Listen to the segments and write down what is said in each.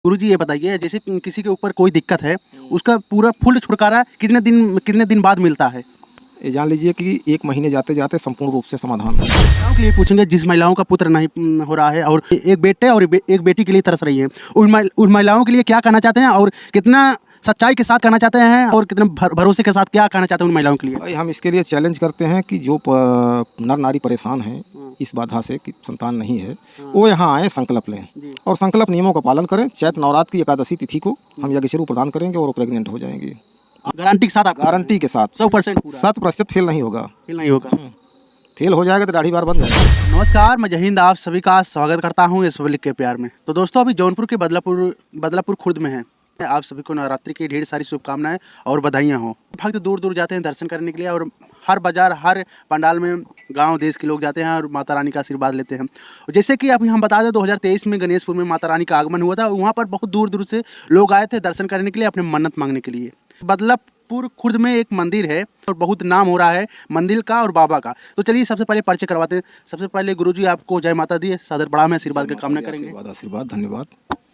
गुरुजी ये बताइए, जैसे किसी के ऊपर कोई दिक्कत है, उसका पूरा फुल छुटकारा कितने दिन बाद मिलता है? ये जान लीजिए कि 1 महीने जाते जाते संपूर्ण रूप से समाधान हो। महिलाओं के लिए पूछेंगे, जिस महिलाओं का पुत्र नहीं हो रहा है और एक बेटे और एक बेटी के लिए तरस रही है, उन महिलाओं के लिए क्या कहना चाहते हैं और कितना सच्चाई के साथ कहना चाहते हैं और कितने भरोसे के साथ क्या कहना चाहते हैं उन महिलाओं के लिए? भाई हम इसके लिए चैलेंज करते हैं कि जो नर नारी परेशान हैं इस बाधा से कि संतान नहीं है, वो यहाँ आए, संकल्प लें और संकल्प नियमों का पालन करें। चैत नवरात्र की एकादशी तिथि को हम यज्ञ स्वरूप प्रदान करेंगे और वो प्रेग्नेंट हो जाएंगे। गारंटी के साथ? आप गारंटी के साथ 100%? 7% फेल नहीं होगा। फेल नहीं होगा? फेल हो जाएगा तो दाढ़ी बार बन जाएगा। नमस्कार, मैं जहींद आप सभी का स्वागत करता हूं इस पब्लिक के प्यार में। तो दोस्तों, अभी जौनपुर के बदलापुर खुर्द में है। आप सभी को नवरात्रि की ढेर सारी शुभकामनाएं और बधाइयां हो। भक्त दूर दूर जाते हैं दर्शन करने के लिए और हर बाजार, हर पंडाल में गांव देश के लोग जाते हैं और माता रानी का आशीर्वाद लेते हैं। जैसे कि अभी हम बता दें, 2023 में गणेशपुर में माता रानी का आगमन हुआ था। वहाँ पर बहुत दूर दूर से लोग आए थे दर्शन करने के लिए, अपने मन्नत मांगने के लिए। बदलापुर खुर्द में एक मंदिर है और बहुत नाम हो रहा है मंदिर का और बाबा का। तो चलिए सबसे पहले परिचय करवाते हैं। सबसे पहले गुरुजी आपको जय माता दी, सादर प्रणाम है, आशीर्वाद की कामना करेंगे। आशीर्वाद, धन्यवाद।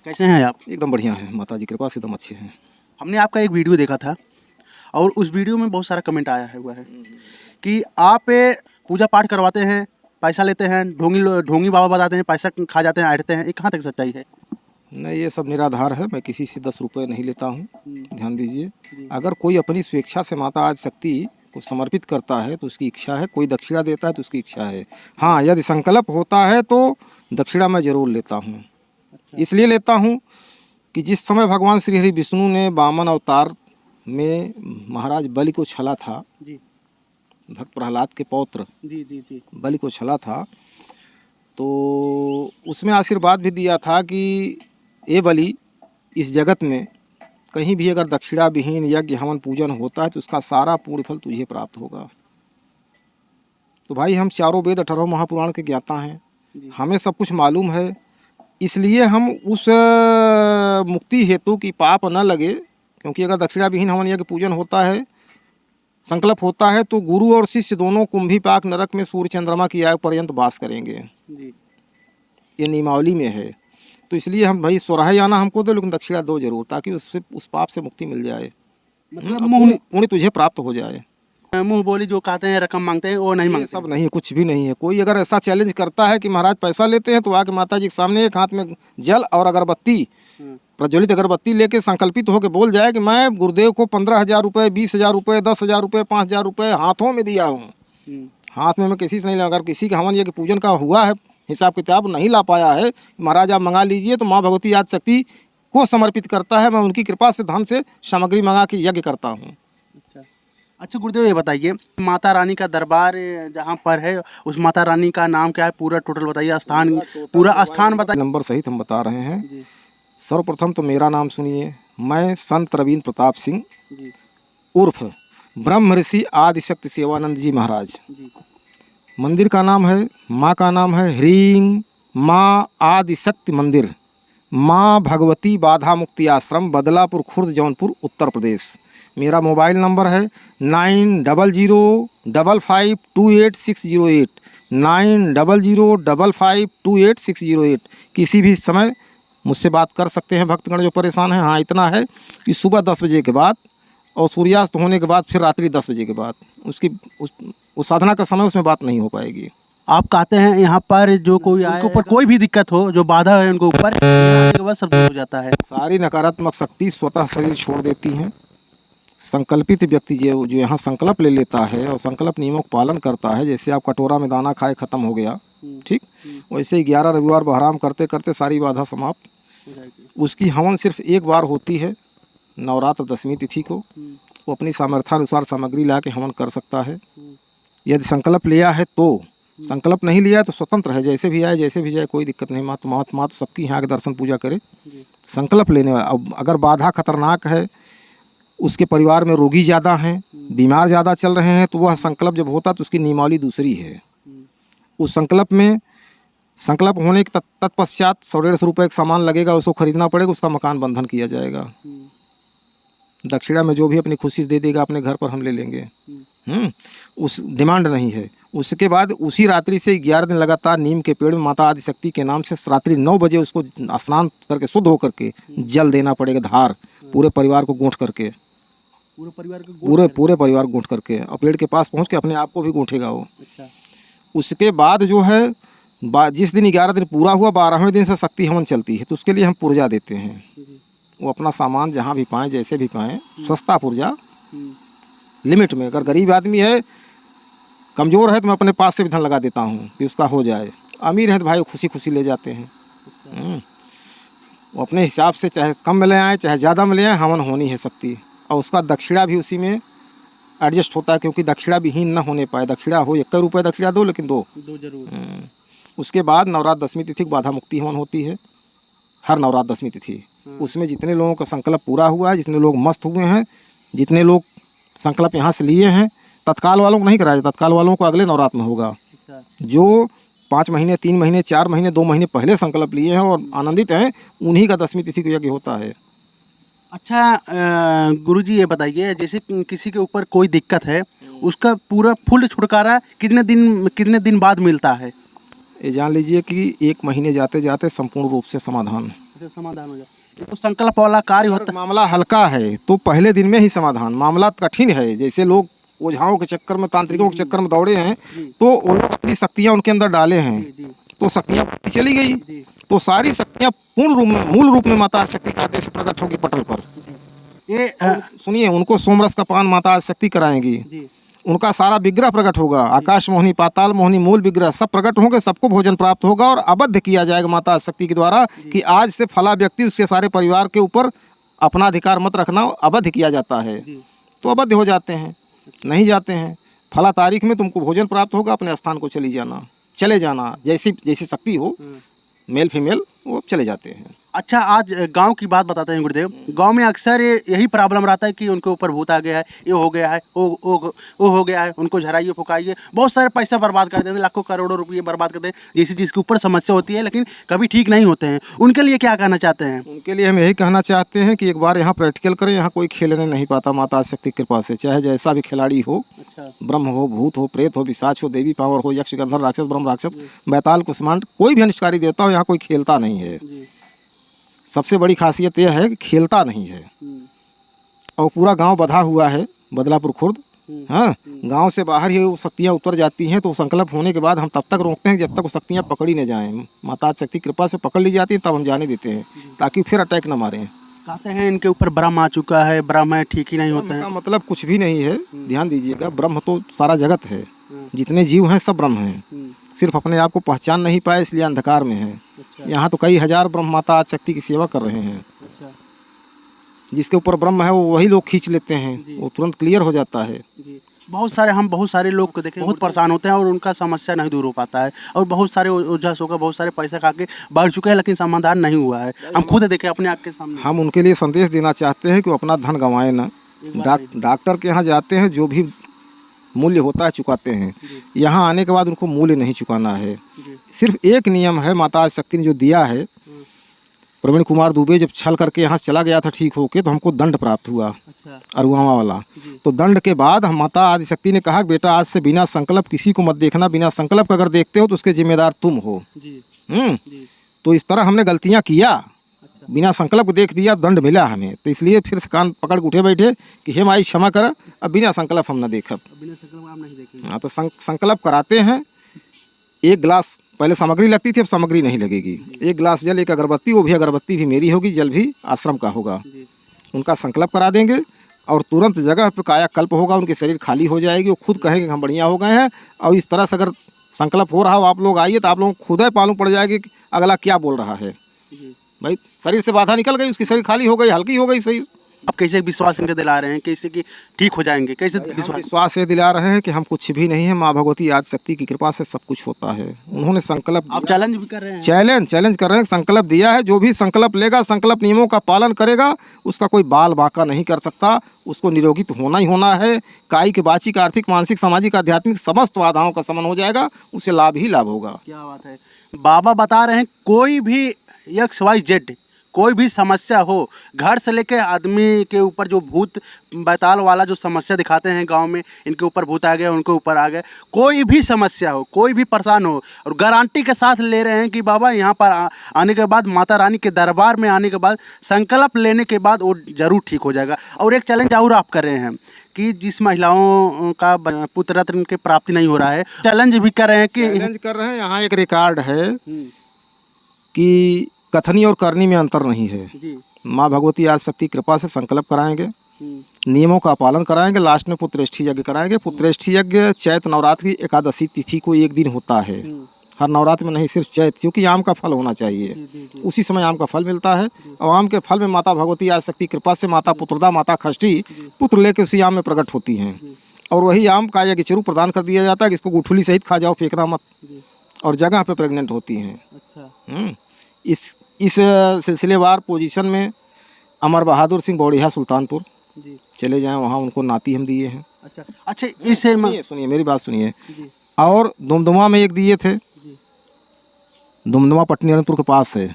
कैसे हैं आप? एकदम बढ़िया है, माता जी कृपा से एकदम अच्छे हैं। हमने आपका एक वीडियो देखा था और उस वीडियो में बहुत सारा कमेंट आया हुआ है कि आप पूजा पाठ करवाते हैं, पैसा लेते हैं, ढोंगी बाबा बताते हैं, पैसा खा जाते हैं, आड़ते हैं। ये कहाँ तक सच्चाई है? नहीं, ये सब निराधार है। मैं किसी से 10 रुपये नहीं लेता हूँ। ध्यान दीजिए, अगर कोई अपनी स्वेच्छा से माता आज शक्ति को समर्पित करता है तो उसकी इच्छा है, कोई दक्षिणा देता है तो उसकी इच्छा है। हाँ, यदि संकल्प होता है तो दक्षिणा मैं जरूर लेता हूँ। इसलिए लेता हूँ कि जिस समय भगवान श्री हरि विष्णु ने वामन अवतार में महाराज बलि को छला था, भक्त प्रहलाद के पौत्र बलि को छला था, तो उसमें आशीर्वाद भी दिया था कि ये बलि, इस जगत में कहीं भी अगर दक्षिणा विहीन यज्ञ हवन पूजन होता है तो उसका सारा पूर्ण फल तुझे प्राप्त होगा। तो भाई, हम चारों वेद 18 महापुराण के ज्ञाता हैं, हमें सब कुछ मालूम है। इसलिए हम उस मुक्ति हेतु की पाप न लगे, क्योंकि अगर दक्षिणा विहीन हवन यज्ञ पूजन होता है, संकल्प होता है, तो गुरु और शिष्य दोनों कुंभी पाक नरक में सूर्य चंद्रमा की आयु पर्यंत वास करेंगे। ये नियमावली में है। तो इसलिए हम भाई स्वराह आना हमको दो, लेकिन दक्षिणा दो जरूर, ताकि उससे उस पाप से मुक्ति मिल जाए, मतलब पुण्य तुझे प्राप्त हो जाए। मुंह बोली जो कहते हैं, रकम मांगते हैं, वो नहीं मांगते। सब नहीं, कुछ भी नहीं है। कोई अगर ऐसा चैलेंज करता है कि महाराज पैसा लेते हैं, तो आके माता जी के सामने एक हाथ में जल और अगरबत्ती, प्रज्वलित अगरबत्ती लेके संकल्पित होकर बोल जाए कि मैं गुरुदेव को 15,000 रुपये, 20,000 रुपये, 10,000 रुपये, 5,000 रुपये हाथों में दिया हूँ। हाथ में मैं किसी से नहीं लगा। अगर किसी का हवन यज्ञ पूजन का हुआ है, हिसाब किताब नहीं ला पाया है, महाराज आप मंगा लीजिए, तो माँ भगवती आदि शक्ति को समर्पित करता है। मैं उनकी कृपा से धन से सामग्री मंगा के यज्ञ करता हूँ। अच्छा गुरुदेव, ये बताइए, माता रानी का दरबार जहाँ पर है, उस माता रानी का नाम क्या है? पूरा टोटल बताइए, पूरा स्थान बताइए। नंबर सहित हम बता रहे हैं। सर्वप्रथम तो मेरा नाम सुनिए। मैं संत रवींद्र प्रताप सिंह उर्फ ब्रह्म ऋषि आदिशक्ति सेवानंद जी महाराज। मंदिर का नाम है, माँ का नाम है ह्रीं माँ आदिशक्ति मंदिर, माँ भगवती बाधा मुक्ति आश्रम, बदलापुर खुर्द, जौनपुर, उत्तर प्रदेश। मेरा मोबाइल नंबर है 9005528608, 9005528608। किसी भी समय मुझसे बात कर सकते हैं भक्तगण जो परेशान हैं। हाँ, इतना है कि सुबह 10 बजे के बाद और सूर्यास्त होने के बाद फिर रात्रि 10 बजे के बाद उसकी उस साधना का समय, उसमें बात नहीं हो पाएगी। आप कहते हैं यहाँ पर जो कोई आए, उनके ऊपर कोई भी दिक्कत हो, जो बाधा है उनके ऊपर, के बाद सब हो जाता है। सारी नकारात्मक शक्ति स्वतः शरीर छोड़ देती हैं। संकल्पित व्यक्ति जो यहाँ संकल्प ले लेता है और संकल्प नियमों का पालन करता है, जैसे आप कटोरा में दाना खाए ख़त्म हो गया, ठीक, वैसे 11 रविवार बहराम करते करते सारी बाधा समाप्त। उसकी हवन सिर्फ एक बार होती है, नवरात्र दशमी तिथि को। वो अपनी सामर्थ्यानुसार सामग्री ला के हवन कर सकता है। यदि संकल्प लिया है तो, संकल्प नहीं लिया है तो स्वतंत्र है, जैसे भी आए जैसे भी जाए, कोई दिक्कत नहीं। माँ तो सबकी यहाँ के दर्शन पूजा करे। संकल्प लेने वाला, अब अगर बाधा खतरनाक है, उसके परिवार में रोगी ज़्यादा हैं, बीमार ज़्यादा चल रहे हैं, तो वह संकल्प जब होता तो उसकी नियमावली दूसरी है। उस संकल्प में, संकल्प होने के तत्पश्चात 100-150 रुपये का सामान लगेगा, उसको खरीदना पड़ेगा, उसका मकान बंधन किया जाएगा। दक्षिणा में जो भी अपनी खुशी दे देगा अपने घर पर हम ले लेंगे। उस डिमांड नहीं है। उसके बाद उसी रात्रि से 11 दिन लगातार नीम के पेड़ में माता आदिशक्ति के नाम से रात्रि 9 बजे उसको स्नान करके शुद्ध होकर के जल देना पड़ेगा, धार पूरे परिवार को गूंथ करके, पूरे परिवार को पूरे परिवार को गूंथ करके, और पेड़ के पास पहुंच के अपने आप को भी गूंथेगा वो। अच्छा। उसके बाद जो है जिस दिन 11 दिन पूरा हुआ 12वें दिन से शक्ति हवन चलती है, तो उसके लिए हम पुर्जा देते हैं। वो अपना सामान जहाँ भी पाएँ, जैसे भी पाएँ, सस्ता पुर्जा लिमिट में। अगर गरीब आदमी है, कमज़ोर है, तो मैं अपने पास से भी धन लगा देता हूँ कि उसका हो जाए। अमीर है तो भाई खुशी खुशी ले जाते हैं। वो अपने हिसाब से चाहे कम में ले आए चाहे ज़्यादा में ले आए, हवन होनी है शक्ति, और उसका दक्षिणा भी उसी में एडजस्ट होता है, क्योंकि दक्षिणा विहीन न होने पाए। दक्षिणा हो 1 रुपये दक्षिणा दो, लेकिन दो जरूर। उसके बाद नवरात्र दशमी तिथि को बाधा मुक्ति हवन होती है, हर नवरात्र दशमी तिथि। उसमें जितने लोगों का संकल्प पूरा हुआ है, जितने लोग मस्त हुए हैं, जितने लोग संकल्प यहाँ से लिए हैं, तत्काल वालों को नहीं कराया, तत्काल वालों को अगले नवरात्र में होगा। जो 5 महीने 3 महीने 4 महीने 2 महीने पहले संकल्प लिए हैं और आनंदित हैं, उन्हीं का दशमी तिथि को यज्ञ होता है। अच्छा गुरुजी, ये बताइए, जैसे किसी के ऊपर कोई दिक्कत है, उसका पूरा फुल छुटकारा कितने दिन बाद मिलता है? ये जान लीजिए कि 1 महीने जाते जाते संपूर्ण रूप से समाधान समाधान हो जाए। तो संकल्प वाला कार्य होता है। मामला हल्का है तो पहले दिन में ही समाधान। मामला कठिन है, जैसे लोग ओझाओं के चक्कर में, तांत्रिकों के चक्कर में दौड़े हैं, तो वो लोग अपनी शक्तियाँ उनके अंदर डाले हैं, तो शक्तियाँ चली गई, तो सारी शक्तियाँ पूर्ण रूप में, मूल रूप में माता शक्ति का आदेश प्रकट होगी पटल पर। ये सुनिए, उनको सोमरस का पान माता शक्ति कराएंगी, उनका सारा विग्रह प्रकट होगा, आकाश मोहिनी, पाताल मोहिनी, मूल विग्रह सब प्रकट होंगे, सबको भोजन प्राप्त होगा, और अबद्ध किया जाएगा माता शक्ति के द्वारा कि आज से फला व्यक्ति उसके सारे परिवार के ऊपर अपना अधिकार मत रखना, अबद्ध किया जाता है। तो अबद्ध हो जाते हैं, नहीं जाते हैं। फला तारीख में तुमको भोजन प्राप्त होगा, अपने स्थान को चले जाना, जैसी शक्ति हो, मेल फीमेल वो चले जाते हैं। अच्छा, आज गांव की बात बताते हैं गुरुदेव। गांव में अक्सर यही प्रॉब्लम रहता है कि उनके ऊपर भूत आ गया है, ये हो गया है, वो हो गया है, उनको झराइए फुकाइए, बहुत सारे पैसा बर्बाद कर देते हैं, लाखों करोड़ों रुपये बर्बाद करते हैं, जैसे जिसके ऊपर समस्या होती है, लेकिन कभी ठीक नहीं होते हैं। उनके लिए क्या कहना चाहते हैं? उनके लिए हम यही कहना चाहते हैं कि एक बार यहाँ प्रैक्टिकल करें। यहाँ कोई खेलने नहीं पाता माता शक्ति की कृपा से, चाहे जैसा भी खिलाड़ी हो, ब्रह्म हो, भूत हो, प्रेत हो, पिशाच हो, देवी पावर हो, यक्ष गंधर्व राक्षस ब्रह्म राक्षस बैताल कुष्मांड, कोई भी अनिष्टकारी देवता हो, यहाँ कोई खेलता नहीं है। सबसे बड़ी खासियत यह है कि खेलता नहीं है। और पूरा गांव बधा हुआ है, बदलापुर खुर्द। हाँ, गांव से बाहर ही वो शक्तियाँ उतर जाती हैं, तो संकल्प होने के बाद हम तब तक रोकते हैं जब तक वो शक्तियाँ पकड़ी न जाएं। माता शक्ति कृपा से पकड़ ली जाती है, तब हम जाने देते हैं, ताकि फिर अटैक न मारें। कहते हैं इनके ऊपर ब्रह्म आ चुका है, ब्रह्म है, ठीक ही नहीं होता है। मतलब कुछ भी नहीं है, ध्यान दीजिएगा। ब्रह्म तो सारा जगत है, जितने जीव हैं सब ब्रह्म हैं, सिर्फ अपने आप को पहचान नहीं पाए इसलिए अंधकार में है। यहाँ तो कई हजार ब्रह्म माता शक्ति की सेवा कर रहे हैं। जिसके ऊपर ब्रह्म है वो वही लोग खींच लेते हैं, वो तुरंत क्लियर हो जाता है। बहुत सारे लोग को देखें, बहुत परेशान होते हैं और उनका समस्या नहीं दूर हो पाता है, और बहुत सारे ओझा होकर बहुत सारे पैसा खा के बढ़ चुके हैं, लेकिन समाधान नहीं हुआ है। हम खुद देखें अपने आँख के सामने। हम उनके लिए संदेश देना चाहते हैं कि वो अपना धन गंवाए ना। डॉक्टर के यहाँ जाते हैं, जो भी मूल्य होता है चुकाते हैं। यहाँ आने के बाद उनको मूल्य नहीं चुकाना है। सिर्फ एक नियम है माता शक्ति ने जो दिया है। प्रवीण कुमार दुबे जब छल करके यहाँ से चला गया था ठीक होके, तो हमको दंड प्राप्त हुआ, अरुआवा वाला। तो दंड के बाद हम माता आदिशक्ति ने कहा, बेटा आज से बिना संकल्प किसी को मत देखना, बिना संकल्प अगर देखते हो तो उसके जिम्मेदार तुम हो। तो इस तरह हमने गलतियाँ किया, बिना संकल्प देख दिया, दंड मिला हमें। तो इसलिए फिर से कान पकड़ के उठे बैठे कि हे माई क्षमा कर, अब बिना संकल्प हम न देखब। हाँ, तो संकल्प कराते हैं। 1 गिलास पहले सामग्री लगती थी, अब सामग्री नहीं लगेगी। 1 गिलास जल, 1 अगरबत्ती, वो भी अगरबत्ती भी मेरी होगी, जल भी आश्रम का होगा। उनका संकल्प करा देंगे और तुरंत जगह पे कायाकल्प होगा, उनके शरीर खाली हो जाएगी, वो खुद कहेंगे हम बढ़िया हो गए हैं। और इस तरह से अगर संकल्प हो रहा हो, आप लोग आइए, तो आप लोगों को खुद ही मालूम पड़ जाएगी कि अगला क्या बोल रहा है। भाई शरीर से बाधा निकल गई, उसकी शरीर खाली हो गई, हल्की हो गई शरीर। अब कैसे विश्वास इनके दिला रहे हैं, कैसे कि ठीक हो जाएंगे, कैसे विश्वास ये दिला रहे हैं कि हम कुछ भी नहीं है, माँ भगवती आदि शक्ति की कृपा से सब कुछ होता है। उन्होंने संकल्प, आप चैलेंज भी कर रहे हैं, चैलेंज कर रहे हैं, संकल्प दिया है। जो भी संकल्प लेगा, संकल्प नियमों का पालन करेगा, उसका कोई बाल बांका नहीं कर सकता। उसको निरोगी तो होना ही होना है। कायिक, वाचिक, आर्थिक, मानसिक, सामाजिक, आध्यात्मिक समस्त बाधाओं का शमन हो जाएगा, उसे लाभ ही लाभ होगा। क्या बात है। बाबा बता रहे हैं, कोई भी XYZ कोई भी समस्या हो, घर से लेके आदमी के ऊपर जो भूत बैताल वाला जो समस्या दिखाते हैं गांव में, इनके ऊपर भूत आ गए, उनके ऊपर आ गए, कोई भी समस्या हो, कोई भी परेशान हो, और गारंटी के साथ ले रहे हैं कि बाबा यहाँ पर आने के बाद, माता रानी के दरबार में आने के बाद, संकल्प लेने के बाद वो जरूर ठीक हो जाएगा। और एक चैलेंज और आप कर रहे हैं कि जिस महिलाओं का पुत्र रत्न की प्राप्ति नहीं हो रहा है, चैलेंज भी कर रहे हैं कि चैलेंज कर रहे हैं। यहाँ एक रिकॉर्ड है कि कथनी और करनी में अंतर नहीं है। जी। माँ भगवती आदिशक्ति कृपा से संकल्प कराएंगे, नियमों का पालन कराएंगे, लास्ट में पुत्रेष्ठी यज्ञ कराएंगे। पुत्रेष्ठी यज्ञ चैत नवरात्र की एकादशी तिथि को एक दिन होता है, हर नवरात्र में नहीं, सिर्फ चैत, क्योंकि आम का फल होना चाहिए, उसी समय आम का फल मिलता है। और आम के फल में माता भगवती आदिशक्ति कृपा से माता पुत्रदा, माता खष्टी पुत्र लेके उसी आम में प्रकट होती हैं, और वही आम का यज्ञ चरू प्रदान कर दिया जाता है कि इसको गुठली सहित खा जाओ, फेंकना मत, और जगह पे प्रेग्नेंट होती हैं। अच्छा। इस सिलसिलेवार पोजीशन में अमर बहादुर सिंह बौड़िया सुल्तानपुर जी। चले जाएं, वहाँ उनको नाती हम दिए हैं। अच्छा इसे सुनिए मेरी बात सुनिए। और दुमदुमा में एक दिए थे, दुमदुमा पटनी अनंतपुर के पास है।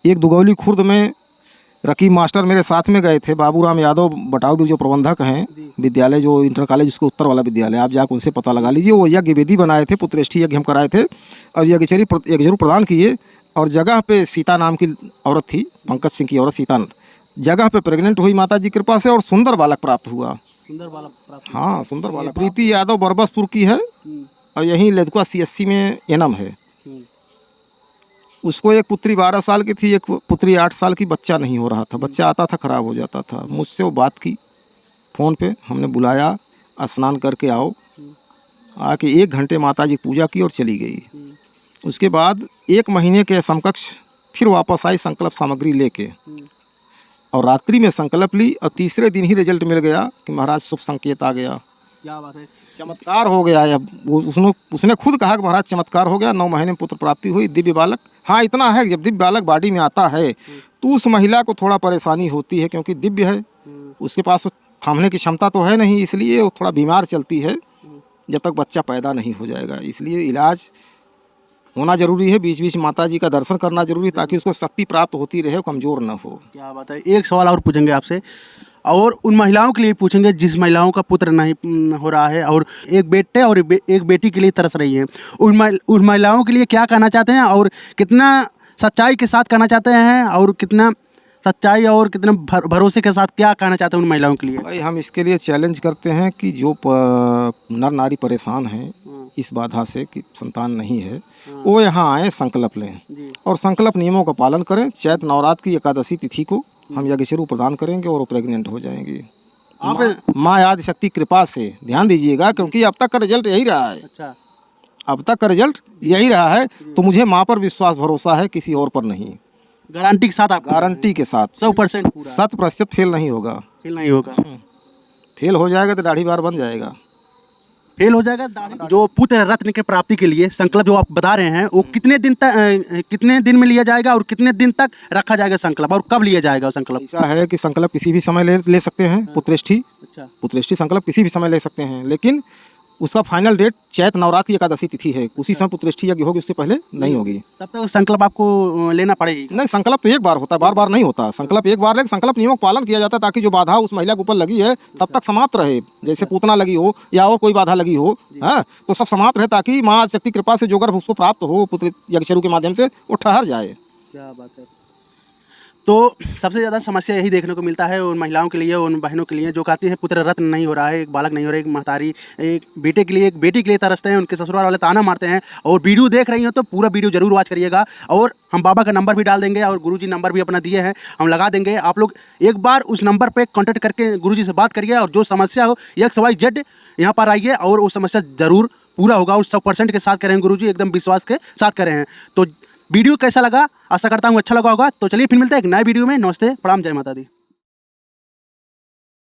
एक दुगौली खुर्द में रकीब मास्टर मेरे साथ में गए थे, बाबूराम यादव बटाऊ भी जो प्रबंधक हैं विद्यालय, जो इंटर कॉलेज उसको उत्तर वाला विद्यालय, आप जाकर उनसे पता लगा लीजिए। वो यज्ञ वेदी बनाए थे, पुत्रेष्ठी यज्ञ हम कराए थे, और यज्ञ जरूर प्रदान किए। और जगह पे सीता नाम की औरत थी, पंकज सिंह की औरत सीता, जगह पे प्रेग्नेंट हुई माता जी कृपा से, और सुंदर बालक प्राप्त हुआ। सुंदर बालक प्राप्त? हाँ, सुंदर बालक। प्रीति यादव बरबसपुर की है, और यहीं लदकुआ CSC में एनम है। उसको एक पुत्री 12 साल की थी, एक पुत्री 8 साल की। बच्चा नहीं हो रहा था, बच्चा आता था खराब हो जाता था। मुझसे वो बात की फ़ोन पे, हमने बुलाया, स्नान करके आओ, आके 1 घंटे माता जी पूजा की और चली गई। उसके बाद 1 महीने के समकक्ष फिर वापस आई संकल्प सामग्री लेके, और रात्रि में संकल्प ली, और तीसरे दिन ही रिजल्ट मिल गया कि महाराज शुभ संकेत आ गया। क्या बात है, चमत्कार हो गया है। उसने खुद कहा कि महाराज चमत्कार हो गया, 9 महीने में पुत्र प्राप्ति हुई, दिव्य बालक। हाँ, इतना है कि जब दिव्य बालक बॉडी में आता है तो उस महिला को थोड़ा परेशानी होती है, क्योंकि दिव्य है, उसके पास थामने की क्षमता तो है नहीं, इसलिए वो थोड़ा बीमार चलती है जब तक बच्चा पैदा नहीं हो जाएगा। इसलिए इलाज होना जरूरी है, बीच बीच माता जी का दर्शन करना जरूरी है, ताकि उसको शक्ति प्राप्त होती रहे, कमज़ोर न हो। क्या बात है। एक सवाल और पूछेंगे आपसे, और उन महिलाओं के लिए पूछेंगे जिस महिलाओं का पुत्र नहीं हो रहा है, और एक बेटे और एक बेटी के लिए तरस रही है, उन महिलाओं के लिए क्या कहना चाहते हैं, और कितना सच्चाई के साथ कहना चाहते हैं, और कितना सच्चाई और कितने भरोसे के साथ क्या कहना चाहते हैं उन महिलाओं के लिए? भाई, हम इसके लिए चैलेंज करते हैं कि जो नर नारी परेशान हैं इस बाधा से कि संतान नहीं है, वो यहाँ आए, संकल्प लें, और संकल्प नियमों का पालन करें। चैत नवरात्र की एकादशी तिथि को हम यज्ञ शुरू प्रदान करेंगे और वो प्रेग्नेंट हो जाएंगी। माँ आदिशक्ति कृपा से, ध्यान दीजिएगा, क्योंकि अब तक का रिजल्ट यही रहा है। अच्छा। अब तक का रिजल्ट यही रहा है, तो मुझे माँ पर विश्वास भरोसा है, किसी और पर नहीं। गारंटी के साथ? आप गारंटी के साथ 100% पूरा? 100% फेल नहीं होगा। फेल नहीं होगा? फेल हो जाएगा तो दाढ़ी बार बन जाएगा। फेल हो जाएगा दाढ़ी। जो पुत्र रत्न के प्राप्ति के लिए संकल्प जो आप बता रहे हैं, वो कितने दिन में लिया जाएगा, और कितने दिन तक रखा जाएगा संकल्प, और कब लिया जाएगा संकल्प? ऐसा है कि संकल्प किसी भी समय ले सकते हैं, पुत्रेष्ठी। अच्छा। पुत्रेष्ठी संकल्प किसी भी समय ले सकते हैं, लेकिन उसका फाइनल डेट चैत नवरात्र की एकादशी तिथि है, उसी समय पुत्रेष्ठी यज्ञ होगी, उससे पहले नहीं होगी। तब तक संकल्प आपको लेना पड़ेगी? नहीं, संकल्प तो एक बार होता है, बार बार नहीं होता। संकल्प एक बार, लेकिन संकल्प नियमों का पालन किया जाता है, ताकि जो बाधा उस महिला के ऊपर लगी है तब तक समाप्त रहे। जैसे पूतना लगी हो या और कोई बाधा लगी हो, हाँ, तो सब समाप्त रहे, ताकि माँ आदिशक्ति कृपा से जो गर्भ उसको प्राप्त हो पुत्र यज्ञ शुरू के माध्यम से, वो ठहर जाए। क्या बात है। तो सबसे ज़्यादा समस्या यही देखने को मिलता है उन महिलाओं के लिए, उन बहनों के लिए जो कहती है पुत्र रत्न नहीं हो रहा है, एक बालक नहीं हो रहा है, एक महतारी एक बेटे के लिए, एक बेटी के लिए तरसते हैं, उनके ससुराल वाले ताना मारते हैं। और वीडियो देख रही हो तो पूरा वीडियो जरूर वॉच करिएगा, और हम बाबा का नंबर भी डाल देंगे, और गुरुजी नंबर भी अपना दिए हैं, हम लगा देंगे। आप लोग एक बार उस नंबर पर कॉन्टैक्ट करके गुरुजी से बात करिए, और जो समस्या हो XYZ यहाँ पर आइए, और वो समस्या ज़रूर पूरा होगा। उस 100% के साथ करें गुरुजी, एकदम विश्वास के साथ करें हैं। तो वीडियो कैसा लगा, आशा करता हूँ अच्छा लगा होगा। तो चलिए फिर मिलते हैं एक नए वीडियो में। नमस्ते, प्रणाम, जय माता दी।